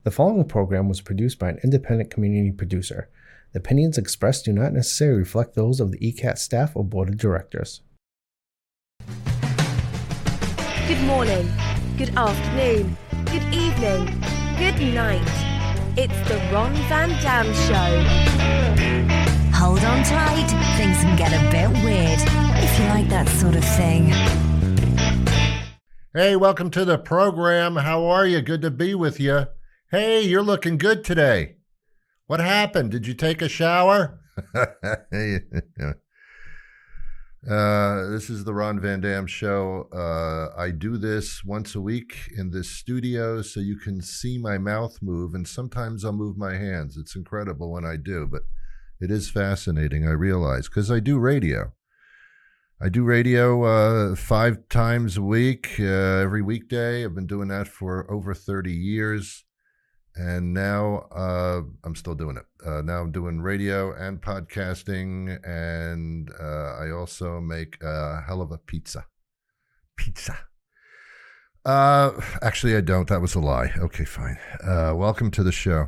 The following program was produced by an independent community producer. The opinions expressed do not necessarily reflect those of the ECAT staff or board of directors. Good morning, good afternoon, good evening, good night. It's the Ron Van Dam Show. Hold on tight, things can get a bit weird, if you like that sort of thing. Hey, welcome to the program. How are you? Good to be with you. Hey, you're looking good today. What happened? Did you take a shower? This is the Ron Van Dam Show. I do this once a week in this studio so you can see my mouth move, and sometimes I'll move my hands. It's incredible when I do, but it is fascinating, I realize, because I do radio. I do radio 5 times a week, every weekday. I've been doing that for over 30 years. And now I'm still doing it. Now I'm doing radio and podcasting, and I also make a hell of a pizza. Actually, I don't. That was a lie. Okay, fine. Welcome to the show. In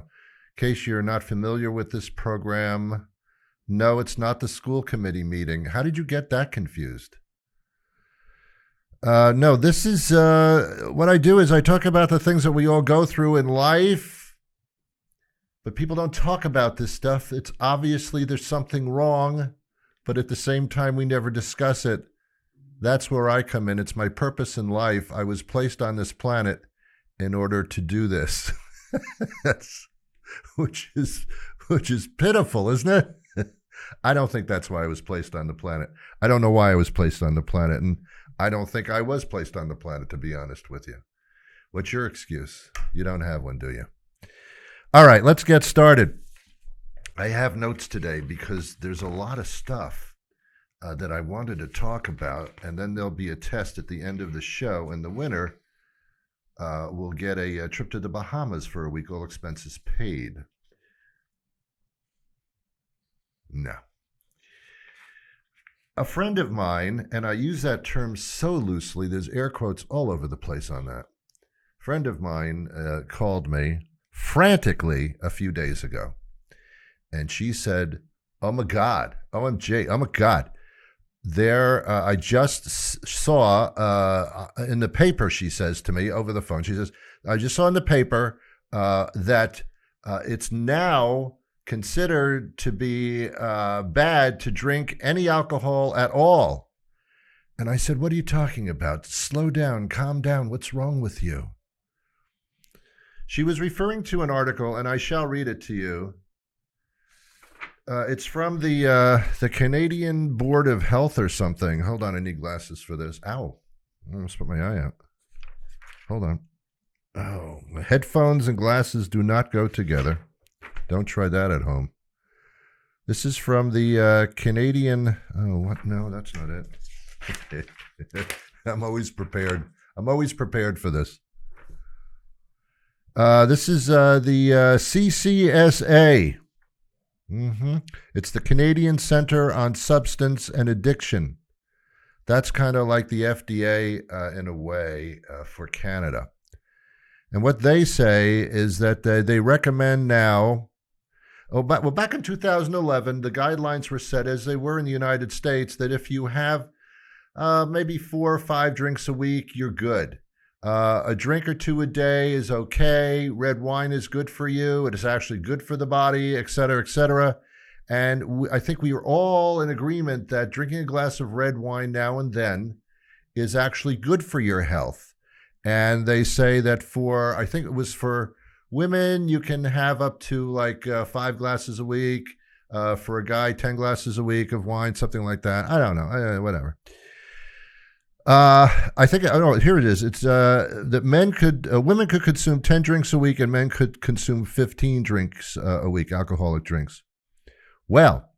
case you're not familiar with this program, no, it's not the school committee meeting. How did you get that confused? No, this is what I do is I talk about the things that we all go through in life. But people don't talk about this stuff. It's obviously there's something wrong, but at the same time, we never discuss it. That's where I come in. It's my purpose in life. I was placed on this planet in order to do this. which is pitiful, isn't it? I don't think that's why I was placed on the planet. I don't know why I was placed on the planet, and I don't think I was placed on the planet, to be honest with you. What's your excuse? You don't have one, do you? All right, let's get started. I have notes today because there's a lot of stuff that I wanted to talk about, and then there'll be a test at the end of the show, and the winner will get a trip to the Bahamas for a week, all expenses paid. No. A friend of mine, and I use that term so loosely, there's air quotes all over the place on that. A friend of mine called me frantically a few days ago, and she said, "Oh my God, OMG, oh my God, there, I just saw in the paper," she says to me over the phone, she says, "I just saw in the paper that it's now considered to be bad to drink any alcohol at all." And I said, "What are you talking about? Slow down, calm down, what's wrong with you?" She was referring to an article, and I shall read it to you. It's from the Canadian Board of Health or something. Hold on, I need glasses for this. Ow, I almost put my eye out. Hold on. Oh, headphones and glasses do not go together. Don't try that at home. This is from the Canadian... Oh, what? No, that's not it. I'm always prepared. I'm always prepared for this. This is the CCSA. It's the Canadian Center on Substance and Addiction. That's kind of like the FDA in a way for Canada. And what they say is that they recommend now... back in 2011, the guidelines were set as they were in the United States, that if you have maybe 4 or 5 drinks a week, you're good. A drink or 2 a day is okay. Red wine is good for you. It is actually good for the body, et cetera, et cetera. And I think we are all in agreement that drinking a glass of red wine now and then is actually good for your health. And they say that I think it was for women, you can have up to like 5 glasses a week. For a guy, 10 glasses a week of wine, something like that. I don't know, whatever. I think, I don't know, here it is. It's that women could consume 10 drinks a week and men could consume 15 drinks a week, alcoholic drinks. Well,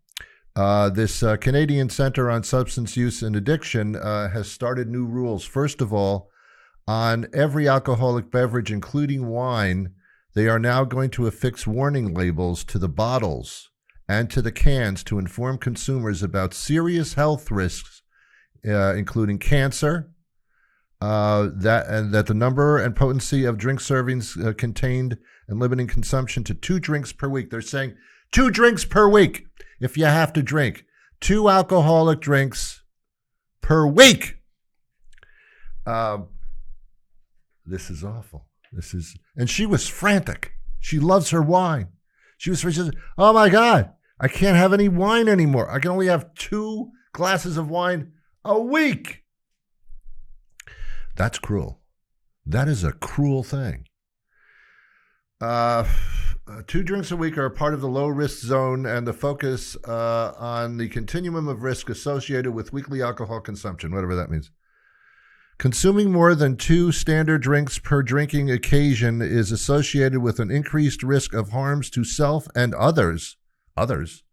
this Canadian Center on Substance Use and Addiction has started new rules. First of all, on every alcoholic beverage, including wine, they are now going to affix warning labels to the bottles and to the cans to inform consumers about serious health risks, including cancer, that the number and potency of drink servings contained and limiting consumption to 2 drinks per week. They're saying 2 drinks per week if you have to drink. 2 alcoholic drinks per week. This is awful. And she was frantic. She loves her wine. She said, oh my God, I can't have any wine anymore. I can only have 2 glasses of wine a week. That's cruel. That is a cruel thing. 2 drinks a week are part of the low-risk zone and the focus on the continuum of risk associated with weekly alcohol consumption, whatever that means. Consuming more than 2 standard drinks per drinking occasion is associated with an increased risk of harms to self and others. Others?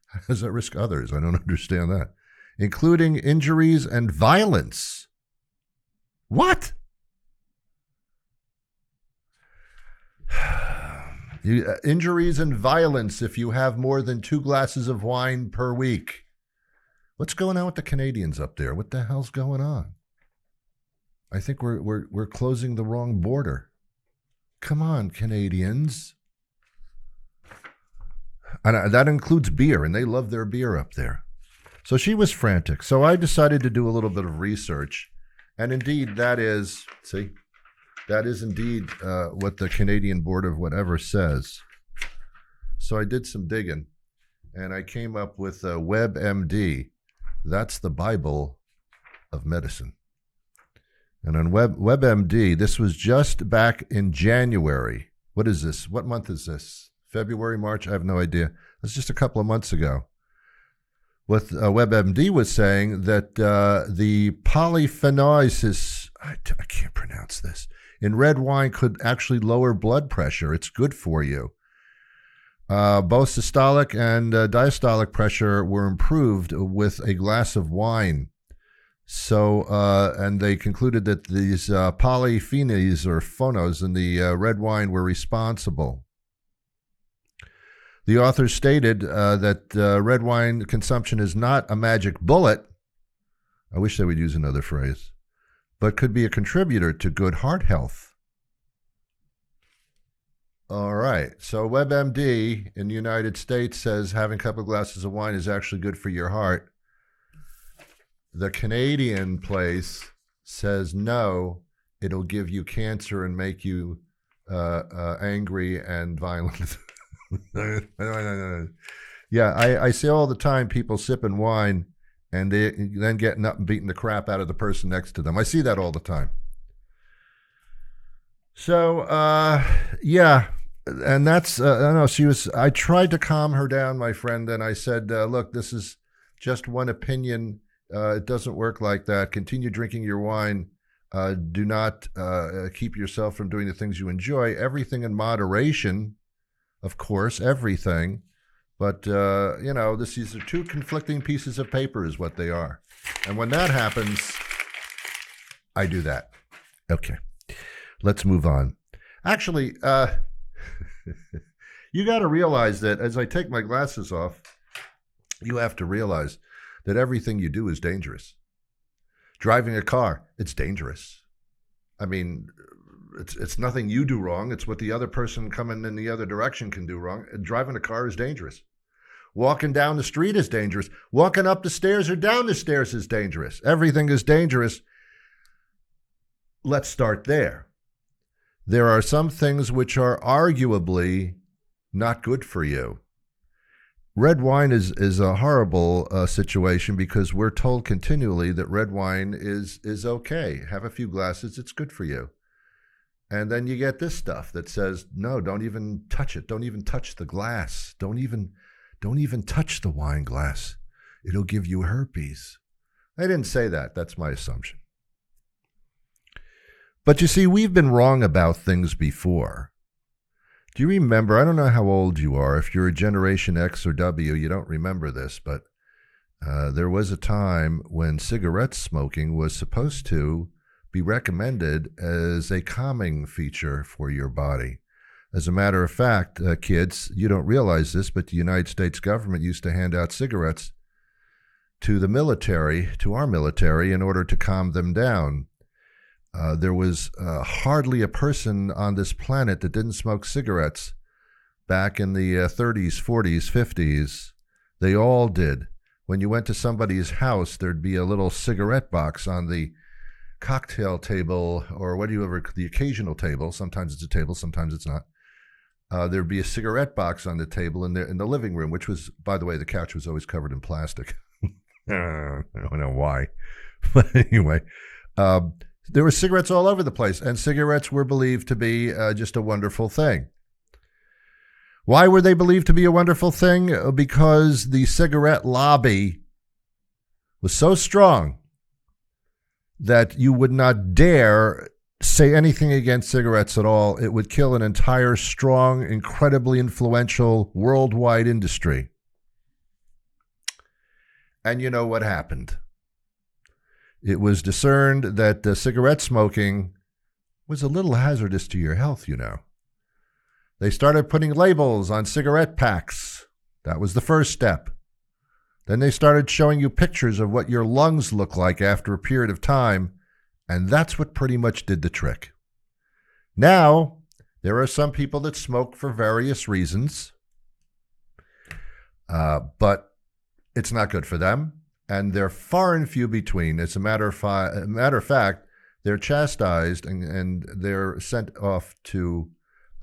How does that risk others? I don't understand that. Including injuries and violence. What? Injuries and violence if you have more than 2 glasses of wine per week. What's going on with the Canadians up there? What the hell's going on? I think we're closing the wrong border. Come on, Canadians. And that includes beer, and they love their beer up there. So she was frantic. So I decided to do a little bit of research. And indeed, that is indeed what the Canadian Board of whatever says. So I did some digging, and I came up with WebMD. That's the Bible of medicine. And on WebMD, this was just back in January. What is this? What month is this? February, March? I have no idea. That's just a couple of months ago. What WebMD was saying that the polyphenols, I can't pronounce this, in red wine could actually lower blood pressure. It's good for you. Both systolic and diastolic pressure were improved with a glass of wine. So, and they concluded that these polyphenols or phonos in the red wine were responsible. The authors stated that red wine consumption is not a magic bullet. I wish they would use another phrase, but could be a contributor to good heart health. All right. So WebMD in the United States says having a couple of glasses of wine is actually good for your heart. The Canadian place says no, it'll give you cancer and make you angry and violent. Yeah, I see all the time people sipping wine and they then getting up and beating the crap out of the person next to them. I see that all the time. So, yeah, and that's, I don't know, I tried to calm her down, my friend, and I said, look, this is just one opinion. It doesn't work like that. Continue drinking your wine. Do not keep yourself from doing the things you enjoy. Everything in moderation, of course, everything. But, these are 2 conflicting pieces of paper is what they are. And when that happens, I do that. Okay, let's move on. Actually, you got to realize that as I take my glasses off, you have to realize that everything you do is dangerous. Driving a car, it's dangerous. I mean, it's nothing you do wrong. It's what the other person coming in the other direction can do wrong. Driving a car is dangerous. Walking down the street is dangerous. Walking up the stairs or down the stairs is dangerous. Everything is dangerous. Let's start there. There are some things which are arguably not good for you. Red wine is a horrible situation because we're told continually that red wine is okay. Have a few glasses, it's good for you. And then you get this stuff that says, no, don't even touch it. Don't even touch the glass. Don't even touch the wine glass. It'll give you herpes. I didn't say that. That's my assumption. But you see, we've been wrong about things before. Do you remember, I don't know how old you are. If you're a Generation X or W, you don't remember this, but there was a time when cigarette smoking was supposed to be recommended as a calming feature for your body. As a matter of fact, kids, you don't realize this, but the United States government used to hand out cigarettes to the military, to our military, in order to calm them down. There was hardly a person on this planet that didn't smoke cigarettes back in the 30s, 40s, 50s. They all did. When you went to somebody's house, there'd be a little cigarette box on the cocktail table, or the occasional table. Sometimes it's a table, sometimes it's not. There'd be a cigarette box on the table in the living room, which was, by the way, the couch was always covered in plastic. I don't know why. But anyway, there were cigarettes all over the place, and cigarettes were believed to be just a wonderful thing. Why were they believed to be a wonderful thing? Because the cigarette lobby was so strong that you would not dare say anything against cigarettes at all. It would kill an entire strong, incredibly influential worldwide industry. And you know what happened? It was discerned that cigarette smoking was a little hazardous to your health, you know. They started putting labels on cigarette packs. That was the first step. Then they started showing you pictures of what your lungs look like after a period of time, and that's what pretty much did the trick. Now, there are some people that smoke for various reasons, but it's not good for them, and they're far and few between. As a matter of fact, they're chastised and they're sent off to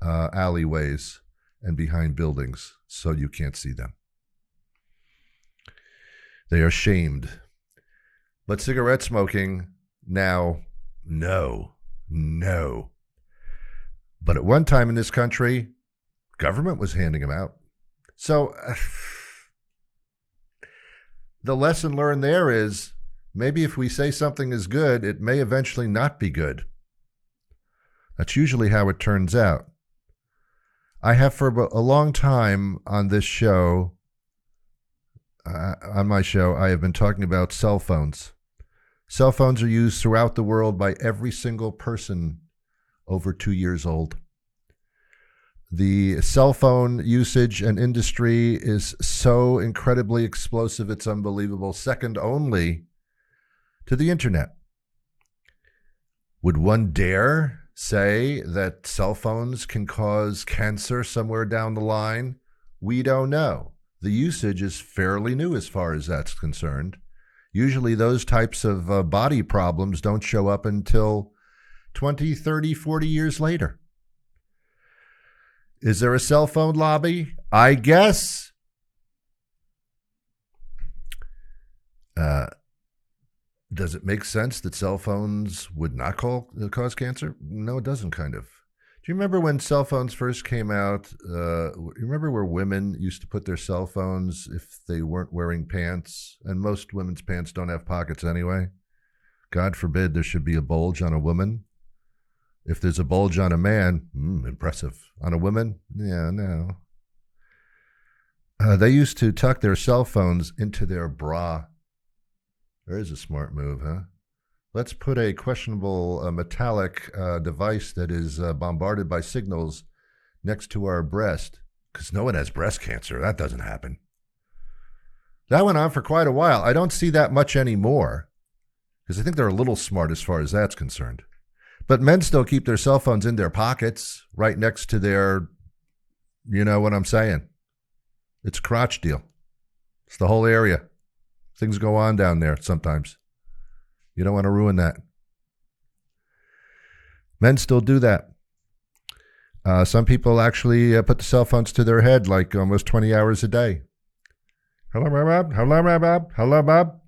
alleyways and behind buildings so you can't see them. They are shamed. But cigarette smoking now, no. But at one time in this country, government was handing them out. So the lesson learned there is maybe if we say something is good, it may eventually not be good. That's usually how it turns out. I have for a long time on this show, on my show, I have been talking about cell phones. Cell phones are used throughout the world by every single person over 2 years old. The cell phone usage and industry is so incredibly explosive, it's unbelievable, second only to the internet. Would one dare say that cell phones can cause cancer somewhere down the line? We don't know. The usage is fairly new as far as that's concerned. Usually those types of body problems don't show up until 20, 30, 40 years later. Is there a cell phone lobby? I guess. Does it make sense that cell phones would not cause cancer? No, it doesn't, kind of. Do you remember when cell phones first came out? You remember where women used to put their cell phones if they weren't wearing pants? And most women's pants don't have pockets anyway. God forbid there should be a bulge on a woman. If there's a bulge on a man, impressive. On a woman? Yeah, no. They used to tuck their cell phones into their bra. There is a smart move, huh? Let's put a questionable metallic device that is bombarded by signals next to our breast, because no one has breast cancer. That doesn't happen. That went on for quite a while. I don't see that much anymore, because I think they're a little smart as far as that's concerned. But men still keep their cell phones in their pockets, right next to their, you know what I'm saying. It's a crotch deal. It's the whole area. Things go on down there sometimes. You don't want to ruin that. Men still do that. Some people actually put the cell phones to their head like almost 20 hours a day. Hello, Bob. Hello, Bob. Hello, Bob.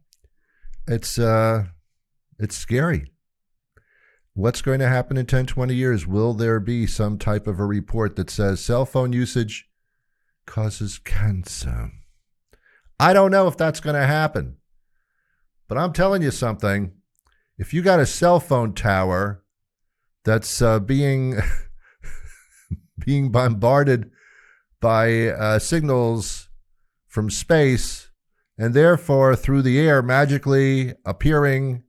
It's scary. What's going to happen in 10, 20 years? Will there be some type of a report that says cell phone usage causes cancer? I don't know if that's going to happen. But I'm telling you something. If you got a cell phone tower that's being bombarded by signals from space and therefore through the air magically appearing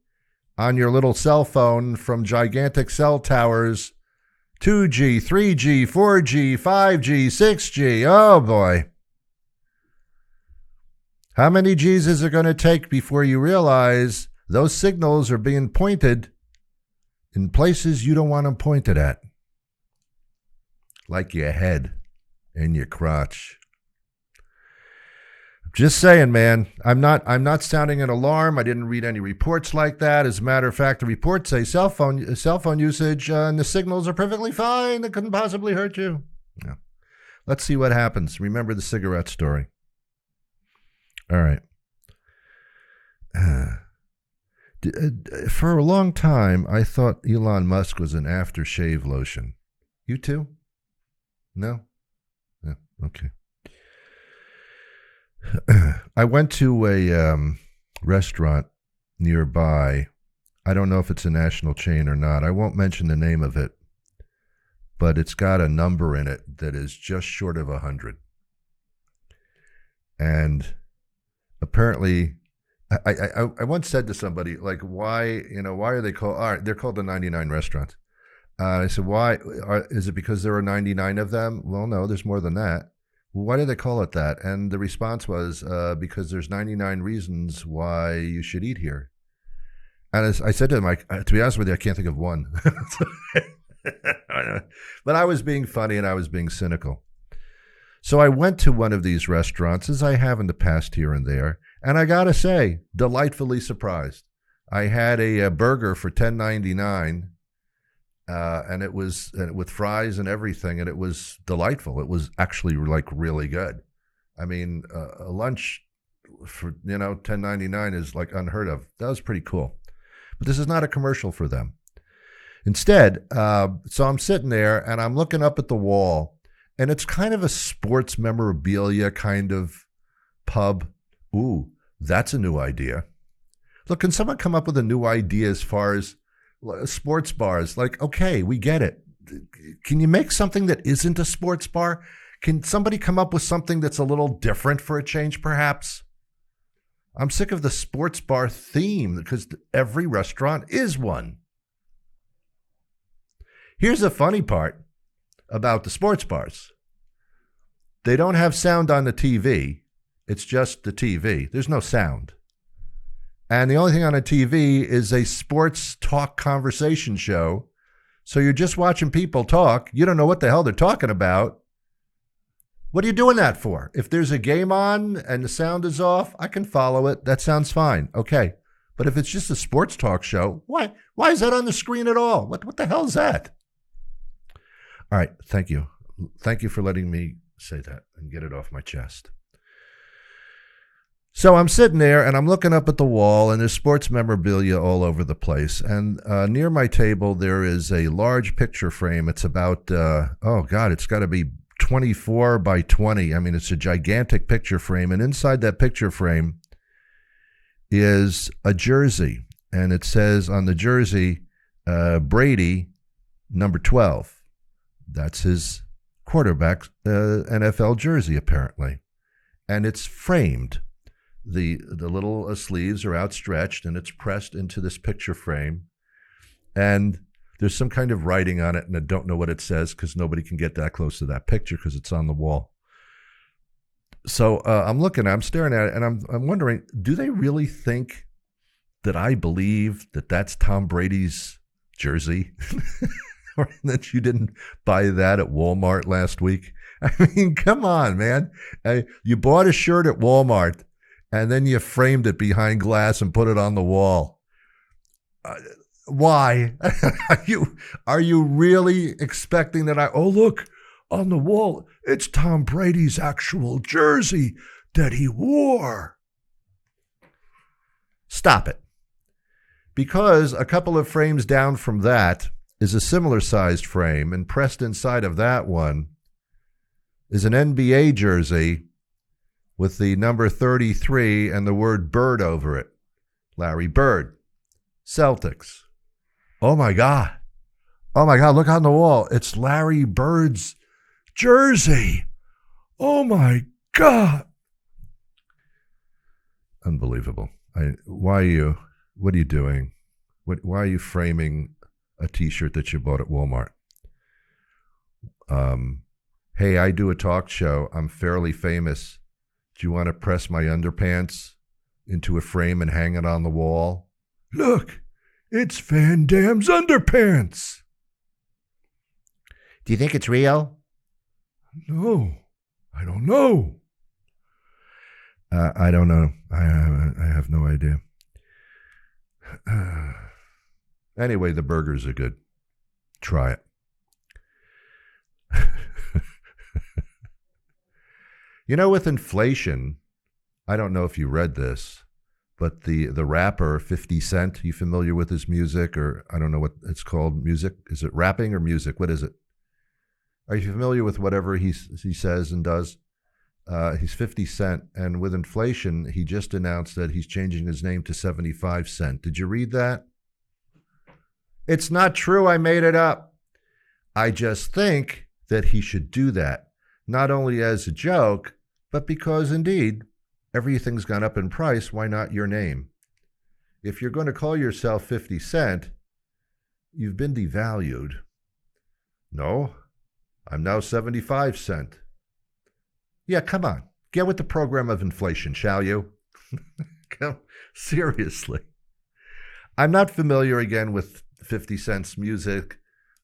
on your little cell phone from gigantic cell towers, 2G, 3G, 4G, 5G, 6G, oh boy. How many G's is it going to take before you realize those signals are being pointed in places you don't want them pointed at, like your head and your crotch. Just saying, man. I'm not sounding an alarm. I didn't read any reports like that. As a matter of fact, the reports say cell phone usage and the signals are perfectly fine. They couldn't possibly hurt you. Yeah. Let's see what happens. Remember the cigarette story. All right. For a long time, I thought Elon Musk was an aftershave lotion. You too? No? No. Okay. I went to a restaurant nearby. I don't know if it's a national chain or not. I won't mention the name of it, but it's got a number in it that is just short of 100. And apparently, I once said to somebody, like, why are they called? All right, they're called the 99 restaurants. I said, why? Is it because there are 99 of them? Well, no, there's more than that. Why do they call it that? And the response was, because there's 99 reasons why you should eat here. And as I said to them, to be honest with you, I can't think of one. But I was being funny and I was being cynical. So I went to one of these restaurants, as I have in the past here and there, and I got to say, delightfully surprised. I had a burger for $10.99. And it was with fries and everything, and it was delightful. It was actually like really good. I mean, a lunch for $10.99 is like unheard of. That was pretty cool. But this is not a commercial for them. Instead, so I'm sitting there and I'm looking up at the wall, and it's kind of a sports memorabilia kind of pub. Ooh, that's a new idea. Look, can someone come up with a new idea as far as sports bars? Like, okay, we get it. Can you make something that isn't a sports bar? Can somebody come up with something that's a little different for a change, perhaps? I'm sick of the sports bar theme because every restaurant is one. Here's the funny part about the sports bars. They don't have sound on the TV. It's just the TV. There's no sound. And the only thing on a TV is a sports talk conversation show. So you're just watching people talk. You don't know what the hell they're talking about. What are you doing that for? If there's a game on and the sound is off, I can follow it. That sounds fine. Okay. But if it's just a sports talk show, why is that on the screen at all? What the hell is that? All right. Thank you. Thank you for letting me say that and get it off my chest. So I'm sitting there and I'm looking up at the wall, and there's sports memorabilia all over the place. And near my table, there is a large picture frame. It's about, it's got to be 24 by 20. I mean, it's a gigantic picture frame. And inside that picture frame is a jersey. And it says on the jersey, Brady, number 12. That's his quarterback's NFL jersey, apparently. And it's framed. The little sleeves are outstretched, and it's pressed into this picture frame. And there's some kind of writing on it, and I don't know what it says because nobody can get that close to that picture because it's on the wall. So I'm staring at it, and I'm wondering, do they really think that I believe that that's Tom Brady's jersey? Or that you didn't buy that at Walmart last week? I mean, come on, man. You bought a shirt at Walmart, and then you framed it behind glass and put it on the wall. Why? Are you really expecting that look, on the wall, it's Tom Brady's actual jersey that he wore? Stop it. Because a couple of frames down from that is a similar sized frame, and pressed inside of that one is an NBA jersey with the number 33 and the word Bird over it. Larry Bird, Celtics. Oh my God, look on the wall. It's Larry Bird's jersey. Oh my God. Unbelievable. What are you doing? Why are you framing a t-shirt that you bought at Walmart? Hey, I do a talk show. I'm fairly famous. Do you want to press my underpants into a frame and hang it on the wall? Look, It's Van Damme's underpants. Do you think it's real? No, I don't know. I don't know. I have no idea. Anyway, the burgers are good. Try it. You know, with inflation, I don't know if you read this, but the rapper 50 Cent, you familiar with his music? Or I don't know what it's called, music? Is it rapping or music? What is it? Are you familiar with whatever he says and does? He's 50 Cent, and with inflation, he just announced that he's changing his name to 75 Cent. Did you read that? It's not true. I made it up. I just think that he should do that, not only as a joke, but because indeed everything's gone up in price. Why not your name? If you're going to call yourself 50 Cent, you've been devalued. No, I'm now 75 Cent. Yeah, come on. Get with the program of inflation, shall you? Come, seriously. I'm not familiar again with 50 Cent's music.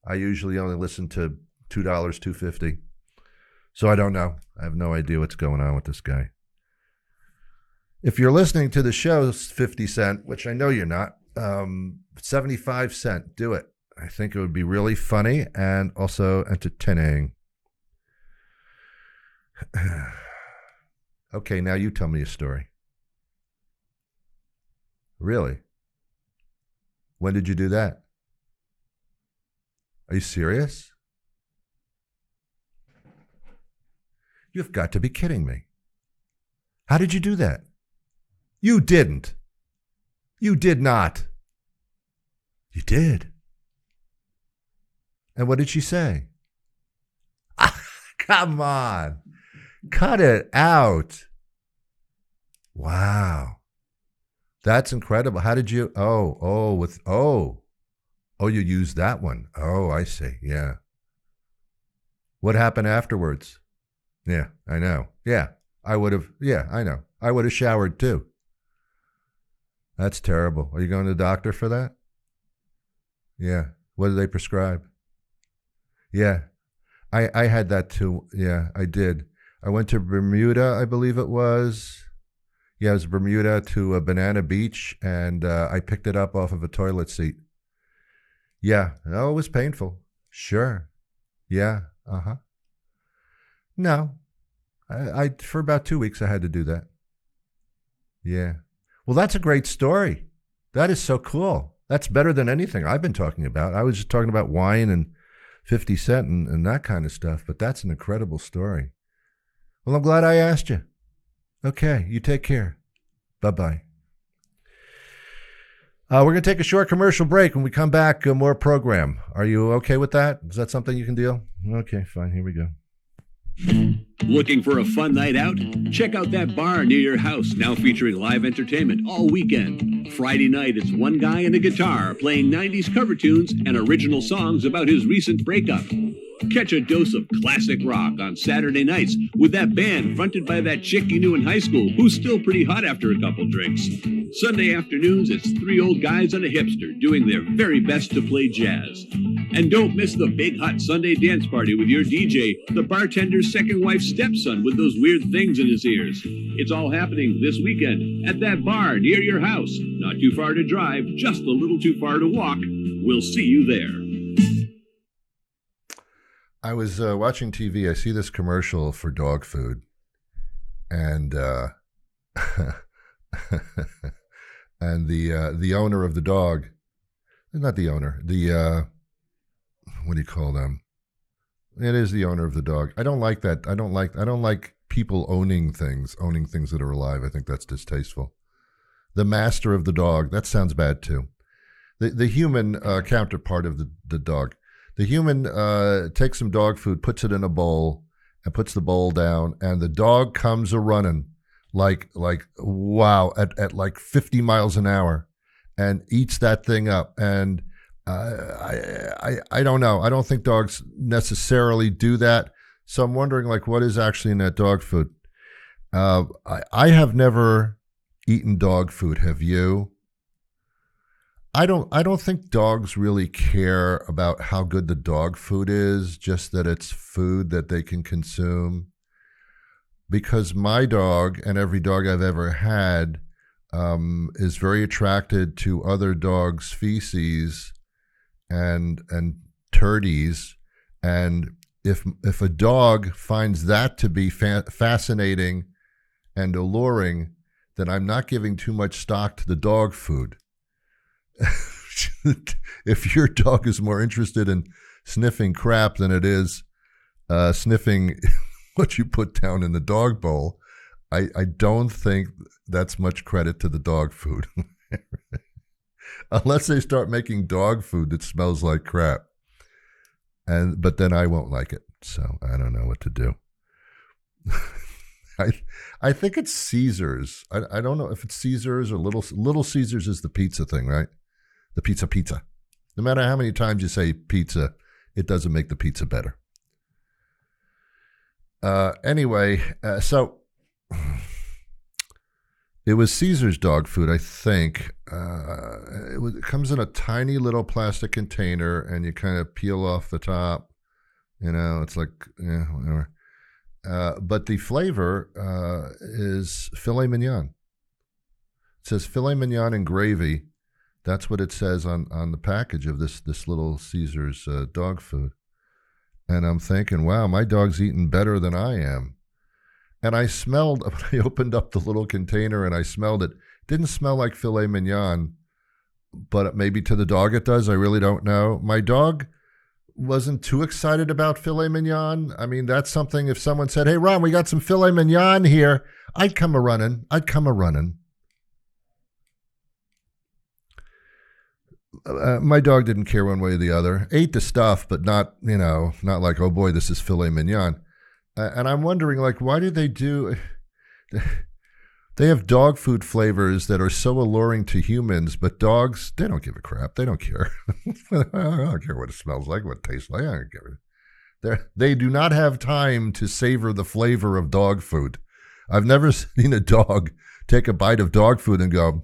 I usually only listen to $2, $2.50. So I don't know. I have no idea what's going on with this guy. If you're listening to the show, 50 Cent, which I know you're not, 75 Cent, do it. I think it would be really funny and also entertaining. Okay, now you tell me a story. Really? When did you do that? Are you serious? You've got to be kidding me. How did you do that? You didn't. You did not. You did. And what did she say? Come on. Cut it out. Wow. That's incredible. How did you? Oh, you used that one. Oh, I see. Yeah. What happened afterwards? Yeah, I know. Yeah, I would have. Yeah, I know. I would have showered too. That's terrible. Are you going to the doctor for that? Yeah. What did they prescribe? Yeah. I had that too. Yeah, I did. I went to Bermuda, I believe it was. Yeah, it was Bermuda to a Banana Beach, and I picked it up off of a toilet seat. Yeah. Oh, it was painful. Sure. Yeah. Uh-huh. No. I for about 2 weeks, I had to do that. Yeah. Well, that's a great story. That is so cool. That's better than anything I've been talking about. I was just talking about wine and 50 Cent and that kind of stuff, but that's an incredible story. Well, I'm glad I asked you. Okay, you take care. Bye-bye. We're going to take a short commercial break. When we come back, more program. Are you okay with that? Is that something you can deal? Okay, fine. Here we go. Looking for a fun night out? Check out that bar near your house, now featuring live entertainment all weekend. Friday night, it's one guy and a guitar playing 90s cover tunes and original songs about his recent breakup. Catch a dose of classic rock on Saturday nights with that band fronted by that chick you knew in high school who's still pretty hot after a couple drinks. Sunday afternoons, it's three old guys and a hipster doing their very best to play jazz. And don't miss the big hot Sunday dance party with your DJ, the bartender's second wife's stepson with those weird things in his ears. It's all happening this weekend at that bar near your house. Not too far to drive, just a little too far to walk. We'll see you there. I was watching TV. I see this commercial for dog food, and and the owner of the dog, not the owner, the what do you call them? It is the owner of the dog. I don't like that. I don't like people owning things that are alive. I think that's distasteful. The master of the dog. That sounds bad too. The human counterpart of the dog. The human takes some dog food, puts it in a bowl, and puts the bowl down, and the dog comes a-running like wow, at like 50 miles an hour and eats that thing up. And I don't know. I don't think dogs necessarily do that. So I'm wondering, like, what is actually in that dog food? I have never eaten dog food. Have you? I don't think dogs really care about how good the dog food is, just that it's food that they can consume. Because my dog and every dog I've ever had is very attracted to other dogs' feces and turdies, and if a dog finds that to be fascinating and alluring, then I'm not giving too much stock to the dog food. If your dog is more interested in sniffing crap than it is sniffing what you put down in the dog bowl, I don't think that's much credit to the dog food. Unless they start making dog food that smells like crap. But then I won't like it, so I don't know what to do. I think it's Caesars. I don't know if it's Caesars or Little Caesars is the pizza thing, right? The pizza. No matter how many times you say pizza, it doesn't make the pizza better. Anyway, so it was Caesar's dog food, I think. It comes in a tiny little plastic container, and you kind of peel off the top. You know, it's like, whatever. But the flavor is filet mignon. It says filet mignon and gravy. That's what it says on the package of this little Caesar's dog food. And I'm thinking, wow, my dog's eating better than I am. And I smelled, when I opened up the little container and I smelled it, didn't smell like filet mignon, but maybe to the dog it does. I really don't know. My dog wasn't too excited about filet mignon. I mean, that's something, if someone said, hey, Ron, we got some filet mignon here, I'd come a-running. My dog didn't care one way or the other. Ate the stuff, but not like, oh boy, this is filet mignon. And I'm wondering, like, why did they do... They have dog food flavors that are so alluring to humans, but dogs, they don't give a crap. They don't care. I don't care what it smells like, what it tastes like. I don't care. They do not have time to savor the flavor of dog food. I've never seen a dog take a bite of dog food and go,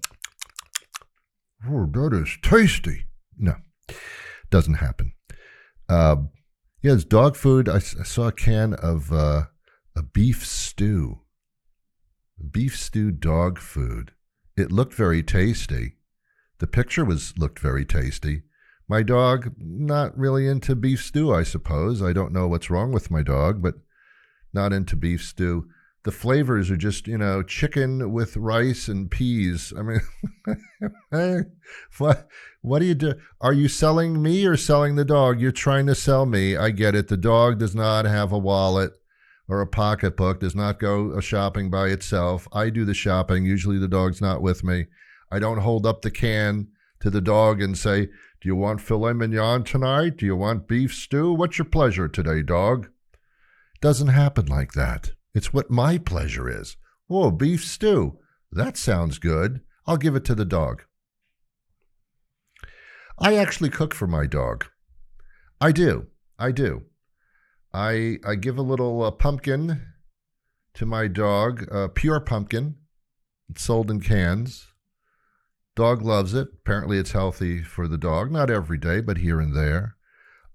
oh, that is tasty. No, doesn't happen. Yes, dog food. I saw a can of a beef stew. Beef stew dog food. It looked very tasty. The picture looked very tasty. My dog, not really into beef stew, I suppose. I don't know what's wrong with my dog, but not into beef stew. The flavors are just, chicken with rice and peas. I mean, what do you do? Are you selling me or selling the dog? You're trying to sell me. I get it. The dog does not have a wallet or a pocketbook, does not go shopping by itself. I do the shopping. Usually the dog's not with me. I don't hold up the can to the dog and say, do you want filet mignon tonight? Do you want beef stew? What's your pleasure today, dog? It doesn't happen like that. It's what my pleasure is. Oh, beef stew. That sounds good. I'll give it to the dog. I actually cook for my dog. I do. I give a little pumpkin to my dog, pure pumpkin. It's sold in cans. Dog loves it. Apparently it's healthy for the dog. Not every day, but here and there.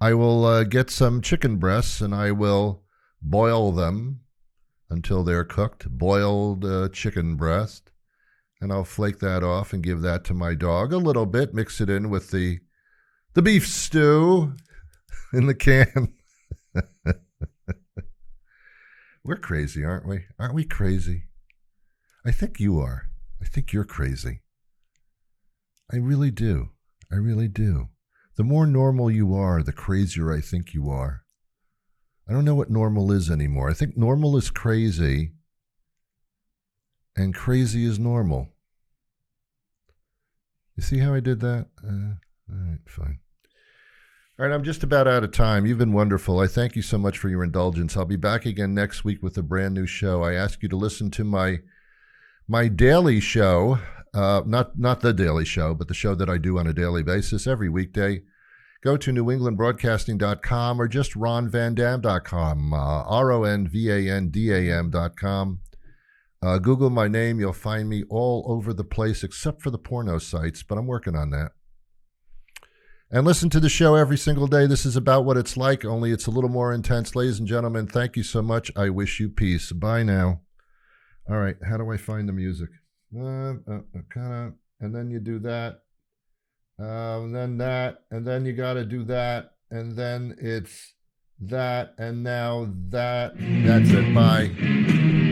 I will get some chicken breasts and I will boil them until they're cooked. Boiled chicken breast. And I'll flake that off and give that to my dog a little bit. Mix it in with the beef stew in the can. We're crazy, aren't we? Aren't we crazy? I think you are. I think you're crazy. I really do. The more normal you are, the crazier I think you are. I don't know what normal is anymore. I think normal is crazy, and crazy is normal. You see how I did that? All right, fine. All right, I'm just about out of time. You've been wonderful. I thank you so much for your indulgence. I'll be back again next week with a brand new show. I ask you to listen to my daily show, not the daily show, but the show that I do on a daily basis every weekday. Go to newenglandbroadcasting.com or just ronvandam.com, ronvandam.com. Google my name. You'll find me all over the place except for the porno sites, but I'm working on that. And listen to the show every single day. This is about what it's like, only it's a little more intense. Ladies and gentlemen, thank you so much. I wish you peace. Bye now. All right, how do I find the music? And then you do that, and then that, and then you got to do that, and then it's that, and now that. That's it. Bye.